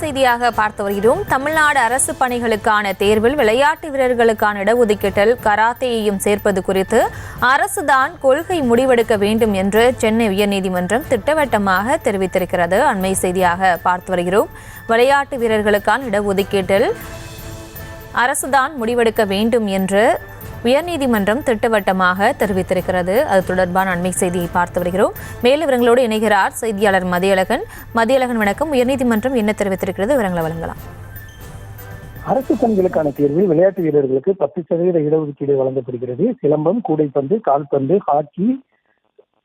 செய்தியாக பார்த்து வருகிறோம். தமிழ்நாடு அரசு பணிகளுக்கான தேர்வில் விளையாட்டு வீரர்களுக்கான இடஒதுக்கீட்டில் கராத்தேயையும் சேர்ப்பது குறித்து அரசுதான் கொள்கை முடிவெடுக்க வேண்டும் என்று சென்னை உயர்நீதிமன்றம் திட்டவட்டமாக தெரிவித்திருக்கிறது. அண்மை செய்தியாக பார்த்து வருகிறோம். விளையாட்டு வீரர்களுக்கான இடஒதுக்கீட்டில் அரசுதான் முடிவெடுக்க வேண்டும் என்று உயர்நீதிமன்றம் திட்டவட்டமாக தெரிவித்திருக்கிறது. அது தொடர்பான அண்மை செய்தியை பார்த்து வருகிறோம். மேலும் விவரங்களோடு இணைகிறார் செய்தியாளர் மதியழகன். வணக்கம். உயர்நீதிமன்றம் என்ன தெரிவித்திருக்கிறது, விவரங்களை வழங்கலாம். அரசு பணிகளுக்கான தேர்வில் விளையாட்டு வீரர்களுக்கு 10% இடஒதுக்கீடு வழங்கப்படுகிறது. சிலம்பம், கூடைப்பந்து, கால்பந்து, ஹாக்கி,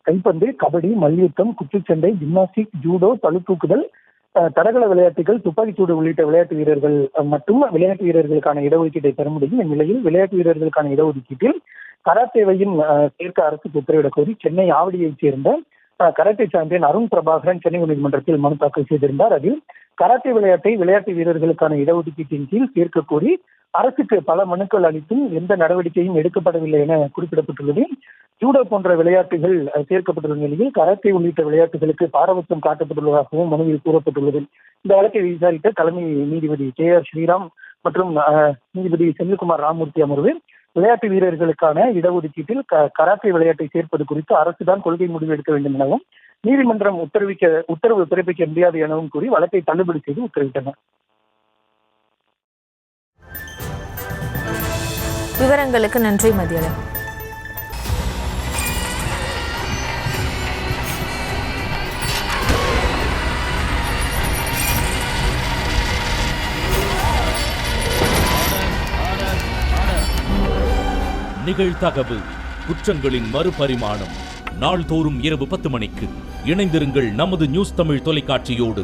கைப்பந்து, கபடி, மல்யுத்தம், குத்துச்சண்டை, ஜிம்னாஸ்டிக், ஜூடோ, பளுதூக்குதல், தடகள விளையாட்டுகள், துப்பாக்கிச்சூடு உள்ளிட்ட விளையாட்டு வீரர்கள் மட்டும் விளையாட்டு வீரர்களுக்கான இடஒதுக்கீட்டை பெற முடியும். இந்நிலையில் விளையாட்டு வீரர்களுக்கான இடஒதுக்கீட்டில் கராத்தேவையும் சேர்க்க அரசுக்கு உத்தரவிடக் கோரி சென்னை ஆவடியைச் சேர்ந்த கராத்தே சாம்பியன் அருண் பிரபாகரன் சென்னை உயர்நீதிமன்றத்தில் மனு தாக்கல் செய்திருந்தார். அதில் கராத்தே விளையாட்டை விளையாட்டு வீரர்களுக்கான இடஒதுக்கீட்டின் கீழ் சேர்க்க கோரி அரசுக்கு பல மனுக்கள் அளித்தும் எந்த நடவடிக்கையும் எடுக்கப்படவில்லை என குறிப்பிடப்பட்டுள்ளது. ஜூடோ போன்ற விளையாட்டுகள் சேர்க்கப்பட்டுள்ள நிலையில் கராத்தே உள்ளிட்ட விளையாட்டுகளுக்கு பாரபட்சம் காட்டப்பட்டுள்ளதாகவும் மனுவில் கூறப்பட்டுள்ளது. இந்த வழக்கை விசாரித்த தலைமை நீதிபதி KR ஸ்ரீராம் மற்றும் நீதிபதி செந்தில்குமார் ராமமூர்த்தி அமர்வு விளையாட்டு வீரர்களுக்கான இடஒதுக்கீட்டில் கராத்தே விளையாட்டை சேர்ப்பது குறித்து அரசுதான் கொள்கை முடிவு எடுக்க வேண்டும் எனவும் நீதிமன்றம் உத்தரவு பிறப்பிக்க முடியாது எனவும் கூறி வழக்கை தள்ளுபடி செய்து உத்தரவிட்டனர். விவரங்களுக்கு நன்றி மதியழகன். நிகழ்தகவு குற்றங்களின் மறுபரிமாணம் நாள்தோறும் இரவு 10 மணிக்கு இணைந்திருங்கள் நமது நியூஸ் தமிழ் தொலைக்காட்சியோடு.